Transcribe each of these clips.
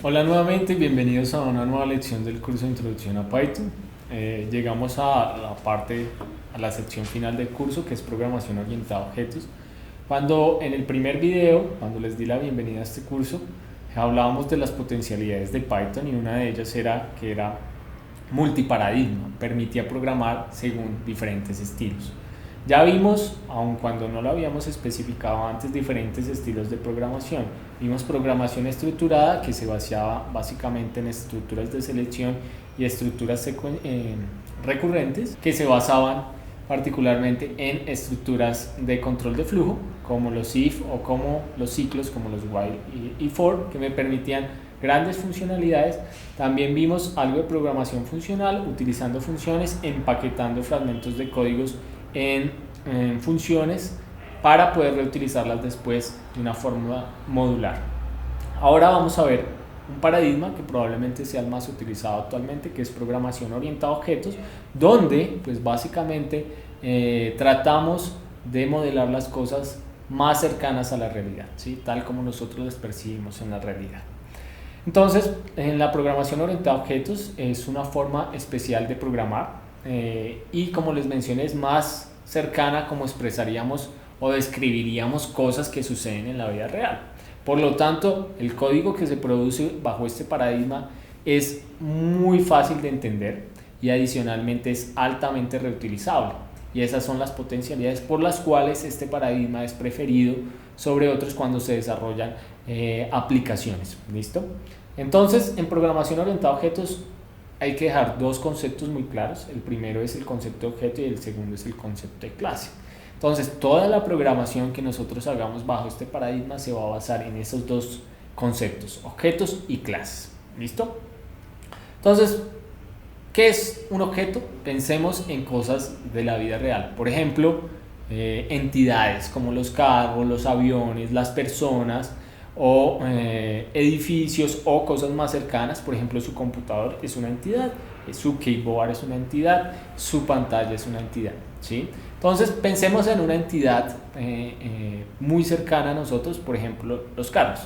Hola nuevamente y bienvenidos a una nueva lección del curso de Introducción a Python. Llegamos a la sección final del curso, que es programación orientada a objetos. Cuando en el primer video, cuando les di la bienvenida a este curso, hablábamos de las potencialidades de Python y una de ellas era que era multiparadigma, permitía programar según diferentes estilos. Ya vimos, aun cuando no lo habíamos especificado antes, diferentes estilos de programación. Vimos programación estructurada, que se basaba básicamente en estructuras de selección y estructuras recurrentes, que se basaban particularmente en estructuras de control de flujo, como los if o como los ciclos, como los while y for, que me permitían grandes funcionalidades. También vimos algo de programación funcional, utilizando funciones, empaquetando fragmentos de códigos en funciones para poder reutilizarlas después de una forma modular. Ahora vamos a ver un paradigma que probablemente sea el más utilizado actualmente, que es programación orientada a objetos, donde pues básicamente tratamos de modelar las cosas más cercanas a la realidad, ¿sí? Tal como nosotros las percibimos en la realidad. Entonces, en la programación orientada a objetos es una forma especial de programar y, como les mencioné, es más cercana a cómo expresaríamos o describiríamos cosas que suceden en la vida real. Por lo tanto, el código que se produce bajo este paradigma es muy fácil de entender y adicionalmente es altamente reutilizable. Y esas son las potencialidades por las cuales este paradigma es preferido sobre otros cuando se desarrollan aplicaciones. ¿Listo? Entonces, en programación orientada a objetos hay que dejar dos conceptos muy claros. El primero es el concepto de objeto y el segundo es el concepto de clase. Entonces, toda la programación que nosotros hagamos bajo este paradigma se va a basar en esos dos conceptos, objetos y clases. ¿Listo? Entonces, ¿qué es un objeto? Pensemos en cosas de la vida real. Por ejemplo, entidades como los carros, los aviones, las personas o edificios o cosas más cercanas. Por ejemplo, su computador es una entidad, su keyboard es una entidad, su pantalla es una entidad, ¿sí? Entonces pensemos en una entidad muy cercana a nosotros, por ejemplo los carros.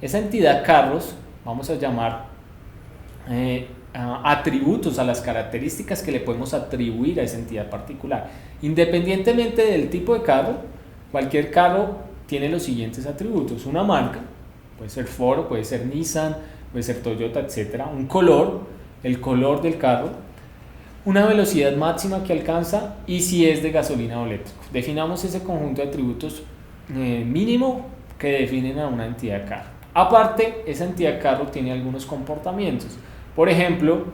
Esa entidad carros vamos a llamar atributos, a las características que le podemos atribuir a esa entidad particular. Independientemente del tipo de carro, cualquier carro tiene los siguientes atributos: una marca, puede ser Ford, puede ser Nissan, puede ser Toyota, etc. Un color, el color del carro, una velocidad máxima que alcanza y si es de gasolina o eléctrico. Definamos ese conjunto de atributos mínimo que definen a una entidad de carro. Aparte, esa entidad de carro tiene algunos comportamientos. Por ejemplo,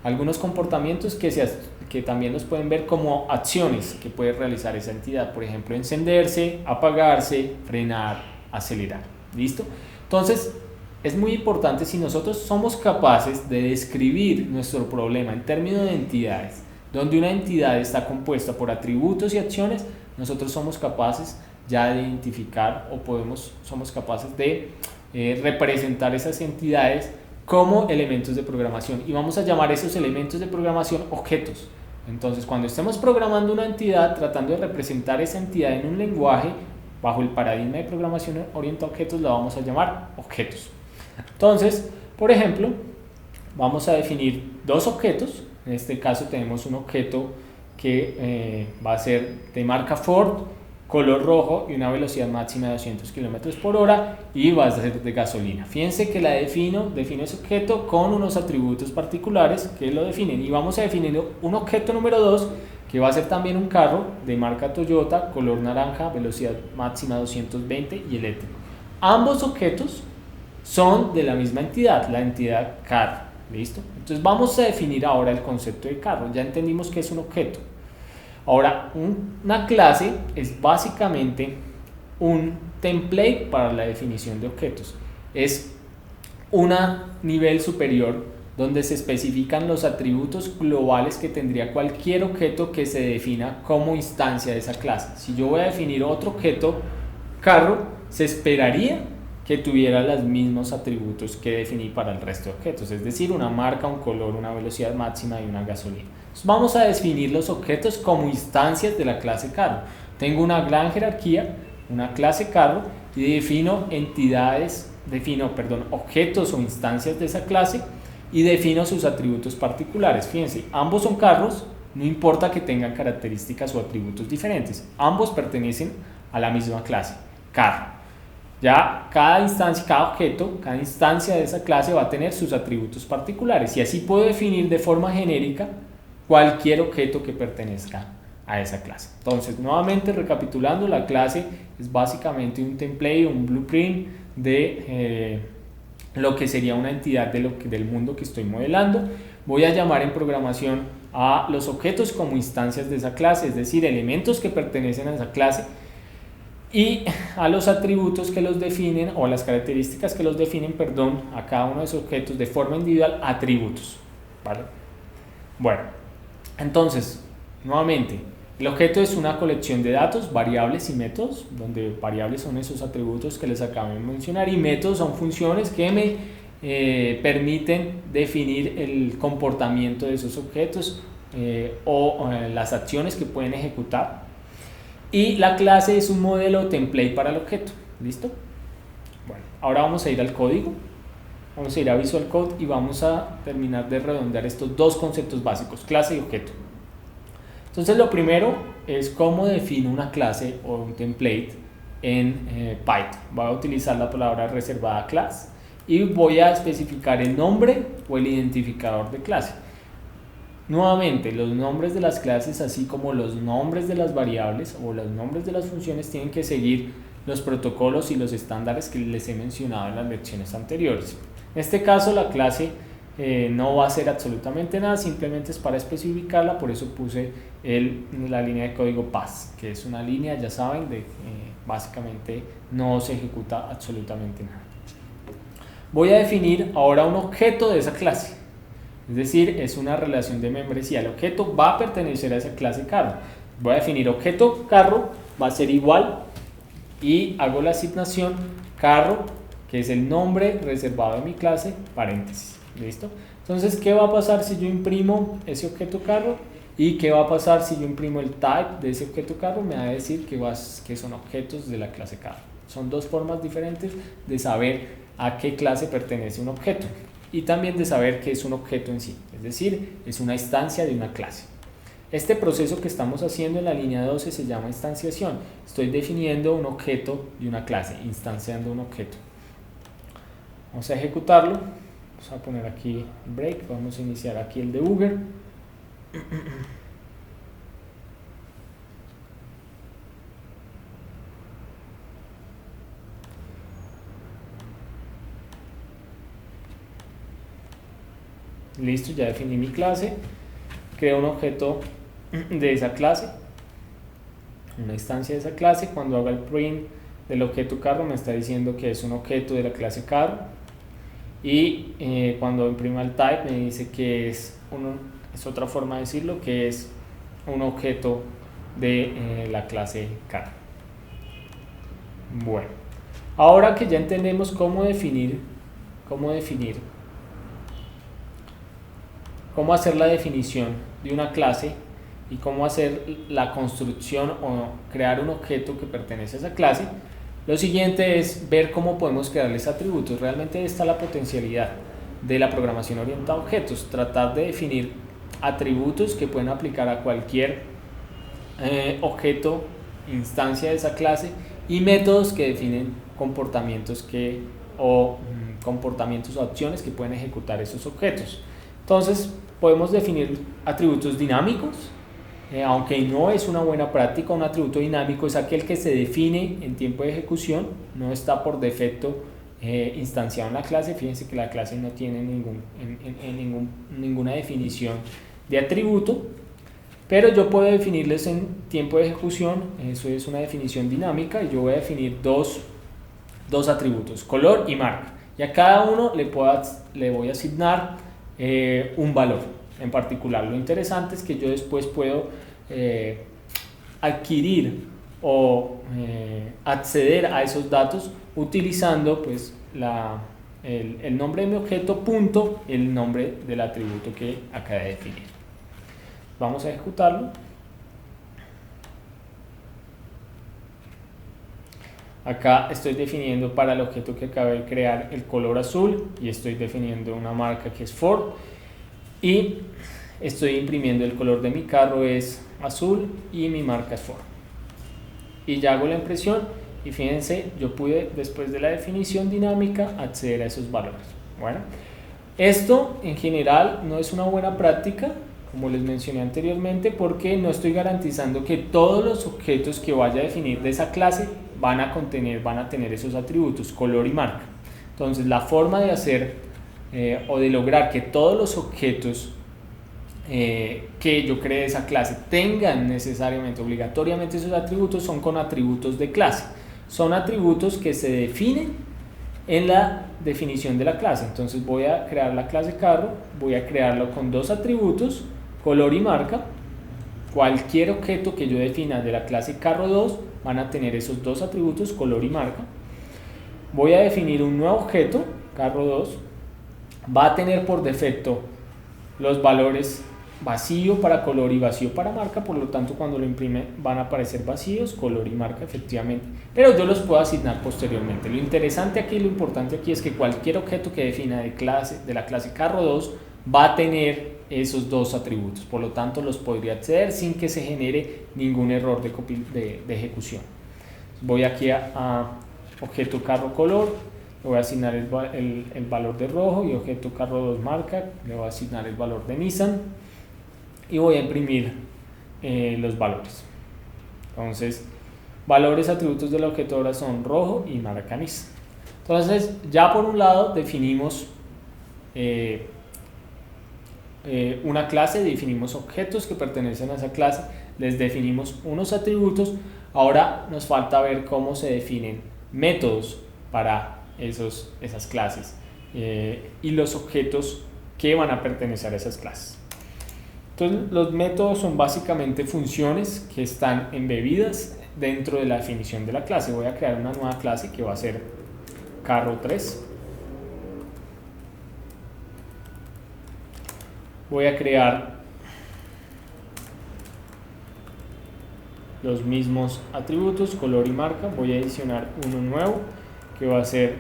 algunos comportamientos que también los pueden ver como acciones que puede realizar esa entidad. Por ejemplo, encenderse, apagarse, frenar, acelerar. ¿Listo? Entonces, es muy importante, si nosotros somos capaces de describir nuestro problema en términos de entidades, donde una entidad está compuesta por atributos y acciones, nosotros somos capaces ya de identificar somos capaces de representar esas entidades como elementos de programación, y vamos a llamar esos elementos de programación objetos. Entonces, cuando estemos programando una entidad, tratando de representar esa entidad en un lenguaje bajo el paradigma de programación orientada a objetos, la vamos a llamar objetos. Entonces, por ejemplo, vamos a definir dos objetos. En este caso tenemos un objeto que va a ser de marca Ford, color rojo y una velocidad máxima de 200 km por hora, y va a ser de gasolina. Fíjense que defino ese objeto con unos atributos particulares que lo definen, y vamos a definir un objeto número 2 que va a ser también un carro de marca Toyota, color naranja, velocidad máxima 220 y eléctrico. Ambos objetos son de la misma entidad, la entidad carro. ¿Listo? Entonces vamos a definir ahora el concepto de carro. Ya entendimos que es un objeto. Ahora, una clase es básicamente un template para la definición de objetos. Es un nivel superior donde se especifican los atributos globales que tendría cualquier objeto que se defina como instancia de esa clase. Si yo voy a definir otro objeto, carro, se esperaría que tuviera los mismos atributos que definí para el resto de objetos, es decir, una marca, un color, una velocidad máxima y una gasolina. Entonces vamos a definir los objetos como instancias de la clase carro. Tengo una gran jerarquía, una clase carro, y defino entidades objetos o instancias de esa clase y defino sus atributos particulares. Fíjense, ambos son carros, no importa que tengan características o atributos diferentes, ambos pertenecen a la misma clase, carro. Ya cada instancia, cada objeto, cada instancia de esa clase va a tener sus atributos particulares y así puedo definir de forma genérica cualquier objeto que pertenezca a esa clase. Entonces, nuevamente recapitulando, la clase es básicamente un template, un blueprint de lo que sería una entidad del mundo que estoy modelando. Voy a llamar en programación a los objetos como instancias de esa clase, es decir, elementos que pertenecen a esa clase, y a los atributos que los definen, o las características que los definen, a cada uno de esos objetos de forma individual, atributos, ¿vale? Bueno, entonces, nuevamente, el objeto es una colección de datos, variables y métodos, donde variables son esos atributos que les acabo de mencionar y métodos son funciones que me permiten definir el comportamiento de esos objetos o las acciones que pueden ejecutar. Y la clase es un modelo template para el objeto. ¿Listo? Bueno, ahora vamos a ir al código. Vamos a ir a Visual Code y vamos a terminar de redondear estos dos conceptos básicos, clase y objeto. Entonces, lo primero es cómo defino una clase o un template en Python. Voy a utilizar la palabra reservada class y voy a especificar el nombre o el identificador de clase. Nuevamente, los nombres de las clases, así como los nombres de las variables o los nombres de las funciones, tienen que seguir los protocolos y los estándares que les he mencionado en las lecciones anteriores. En este caso, la clase no va a hacer absolutamente nada, simplemente es para especificarla, por eso puse la línea de código pass, que es una línea, ya saben, de básicamente no se ejecuta absolutamente nada. Voy a definir ahora un objeto de esa clase. Es decir, es una relación de membresía. El objeto va a pertenecer a esa clase carro. Voy a definir objeto carro, va a ser igual y hago la asignación carro, que es el nombre reservado de mi clase, paréntesis. ¿Listo? Entonces, ¿qué va a pasar si yo imprimo ese objeto carro? ¿Y qué va a pasar si yo imprimo el type de ese objeto carro? Me va a decir que son objetos de la clase carro. Son dos formas diferentes de saber a qué clase pertenece un objeto. Y también de saber qué es un objeto en sí, es decir, es una instancia de una clase. Este proceso que estamos haciendo en la línea 12 se llama instanciación. Estoy definiendo un objeto de una clase, instanciando un objeto. Vamos a ejecutarlo. Vamos a poner aquí break, vamos a iniciar aquí el debugger. Listo, ya definí mi clase, creo un objeto de esa clase, una instancia de esa clase. Cuando haga el print del objeto carro me está diciendo que es un objeto de la clase carro, y cuando imprima el type me dice que es otra forma de decirlo, que es un objeto de la clase carro. Bueno, ahora que ya entendemos cómo hacer la definición de una clase y cómo hacer la construcción o crear un objeto que pertenece a esa clase, lo siguiente es ver cómo podemos crearles atributos. Realmente está la potencialidad de la programación orientada a objetos, tratar de definir atributos que pueden aplicar a cualquier objeto, instancia de esa clase, y métodos que definen comportamientos o acciones que pueden ejecutar esos objetos. Entonces, podemos definir atributos dinámicos, aunque no es una buena práctica. Un atributo dinámico es aquel que se define en tiempo de ejecución, no está por defecto instanciado en la clase. Fíjense que la clase no tiene ninguna definición de atributo, pero yo puedo definirles en tiempo de ejecución. Eso es una definición dinámica, y yo voy a definir dos atributos, color y marca, y a cada uno le voy a asignar un valor en particular. Lo interesante es que yo después puedo adquirir o acceder a esos datos utilizando pues el nombre de mi objeto punto el nombre del atributo que acabé de definir. Vamos a ejecutarlo. Acá estoy definiendo para el objeto que acabé de crear el color azul y estoy definiendo una marca que es Ford y estoy imprimiendo el color de mi carro es azul y mi marca es Ford. Y ya hago la impresión y fíjense, yo pude después de la definición dinámica acceder a esos valores. Bueno, esto en general no es una buena práctica, como les mencioné anteriormente, porque no estoy garantizando que todos los objetos que vaya a definir de esa clase van a tener esos atributos, color y marca. Entonces la forma de hacer o de lograr que todos los objetos que yo cree de esa clase tengan necesariamente, obligatoriamente esos atributos son con atributos de clase. Son atributos que se definen en la definición de la clase. Entonces voy a crear la clase carro, voy a crearlo con dos atributos, color y marca. Cualquier objeto que yo defina de la clase carro 2 van a tener esos dos atributos, color y marca. Voy a definir un nuevo objeto, carro 2, va a tener por defecto los valores vacío para color y vacío para marca, por lo tanto cuando lo imprime van a aparecer vacíos, color y marca efectivamente, pero yo los puedo asignar posteriormente. Lo interesante aquí, lo importante aquí es que cualquier objeto que defina de la clase carro 2 va a tener esos dos atributos, por lo tanto los podría acceder sin que se genere ningún error de ejecución. Voy aquí a objeto carro color, le voy a asignar el valor de rojo, y objeto carro 2 marca, le voy a asignar el valor de Nissan y voy a imprimir los valores. Entonces, valores atributos del objeto ahora son rojo y marca Nissan. Entonces, ya por un lado definimos una clase, definimos objetos que pertenecen a esa clase, les definimos unos atributos. Ahora nos falta ver cómo se definen métodos para esas clases y los objetos que van a pertenecer a esas clases. Entonces, los métodos son básicamente funciones que están embebidas dentro de la definición de la clase. Voy a crear una nueva clase que va a ser carro 3. Voy a crear los mismos atributos, color y marca. Voy a adicionar uno nuevo que va a ser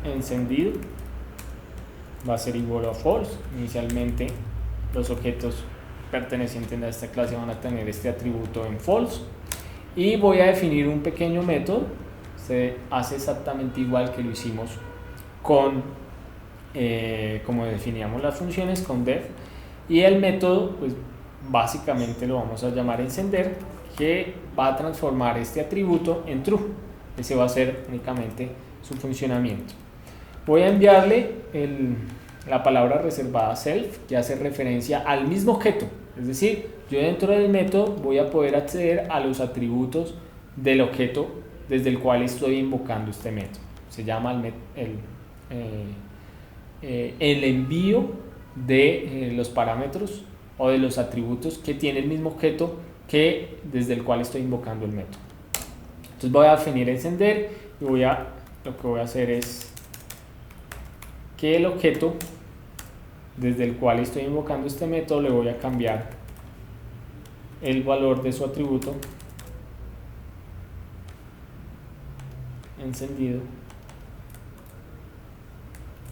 encendido. Va a ser igual a false. Inicialmente los objetos pertenecientes a esta clase van a tener este atributo en false. Y voy a definir un pequeño método. Se hace exactamente igual que lo hicimos con como definíamos las funciones con def, y el método pues básicamente lo vamos a llamar encender, que va a transformar este atributo en true. Ese va a ser únicamente su funcionamiento. Voy a enviarle la palabra reservada self, que hace referencia al mismo objeto, es decir, yo dentro del método voy a poder acceder a los atributos del objeto desde el cual estoy invocando este método. Se llama el envío de los parámetros o de los atributos que tiene el mismo objeto que desde el cual estoy invocando el método. Entonces voy a definir encender y lo que voy a hacer es que el objeto desde el cual estoy invocando este método le voy a cambiar el valor de su atributo encendido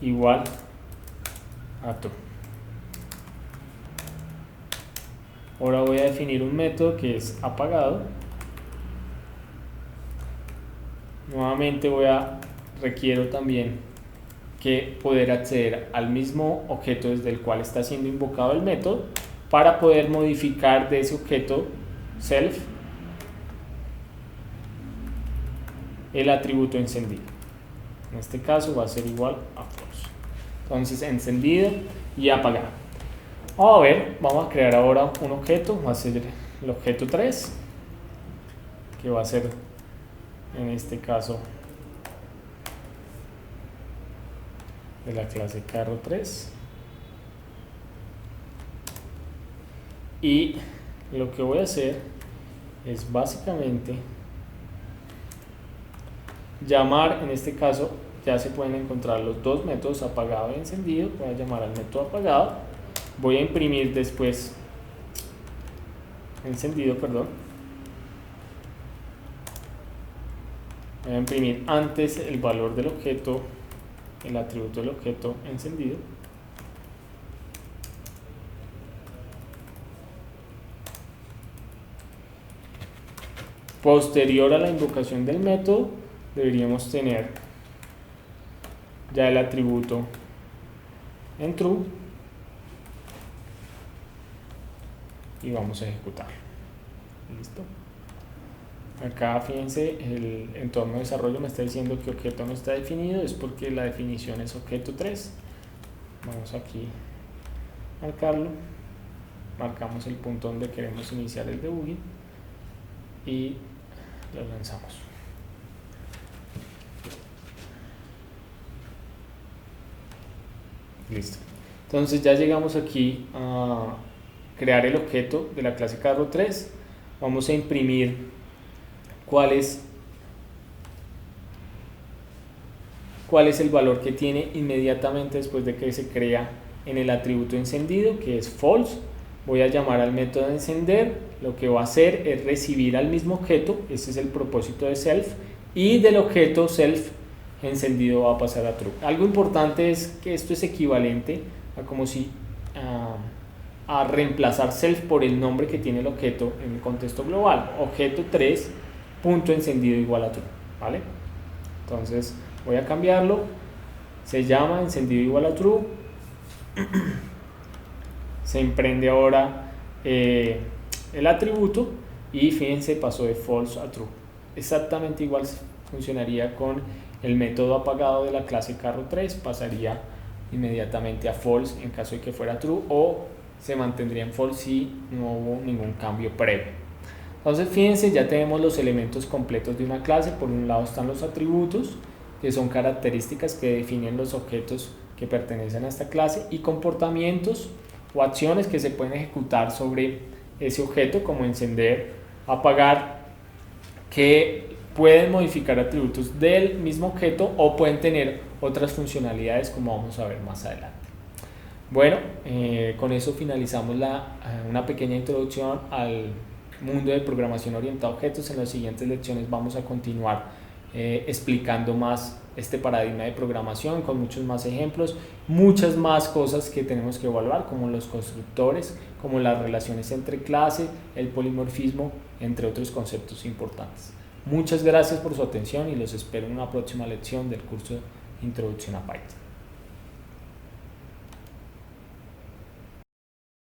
igual a true. Ahora voy a definir un método que es apagado. Nuevamente requiero también que poder acceder al mismo objeto desde el cual está siendo invocado el método para poder modificar de ese objeto self el atributo encendido. En este caso va a ser igual a false. Entonces encendido y apagado. Vamos a crear ahora un objeto, va a ser el objeto 3, que va a ser en este caso de la clase carro 3, y lo que voy a hacer es básicamente llamar, en este caso ya se pueden encontrar los dos métodos, apagado y encendido. Voy a llamar al método apagado, voy a imprimir después encendido, Voy a imprimir antes el valor del objeto, el atributo del objeto encendido. Posterior a la invocación del método, deberíamos tener ya el atributo en true y vamos a ejecutar. Listo. Acá fíjense, el entorno de desarrollo me está diciendo que objeto no está definido, es porque la definición es objeto 3. Vamos aquí a marcarlo, marcamos el punto donde queremos iniciar el debugging y lo lanzamos. Listo. Entonces ya llegamos aquí a crear el objeto de la clase carro 3. Vamos a imprimir cuál es el valor que tiene inmediatamente después de que se crea en el atributo encendido, que es false. Voy a llamar al método encender, lo que va a hacer es recibir al mismo objeto, este es el propósito de self, y del objeto self encendido va a pasar a true. Algo importante es que esto es equivalente a como si a reemplazar self por el nombre que tiene el objeto en el contexto global, objeto 3 punto encendido igual a true, ¿vale? Entonces voy a cambiarlo, se llama encendido igual a true. Se emprende ahora el atributo y fíjense, pasó de false a true. Exactamente igual funcionaría con el método apagado de la clase carro 3, pasaría inmediatamente a false en caso de que fuera true, o se mantendría en false si no hubo ningún cambio previo. Entonces fíjense, ya tenemos los elementos completos de una clase. Por un lado están los atributos, que son características que definen los objetos que pertenecen a esta clase, y comportamientos o acciones que se pueden ejecutar sobre ese objeto, como encender, apagar, que pueden modificar atributos del mismo objeto o pueden tener otras funcionalidades, como vamos a ver más adelante. Bueno, con eso finalizamos una pequeña introducción al mundo de programación orientada a objetos. En las siguientes lecciones vamos a continuar explicando más este paradigma de programación con muchos más ejemplos, muchas más cosas que tenemos que evaluar, como los constructores, como las relaciones entre clases, el polimorfismo, entre otros conceptos importantes. Muchas gracias por su atención y los espero en una próxima lección del curso Introducción a Python.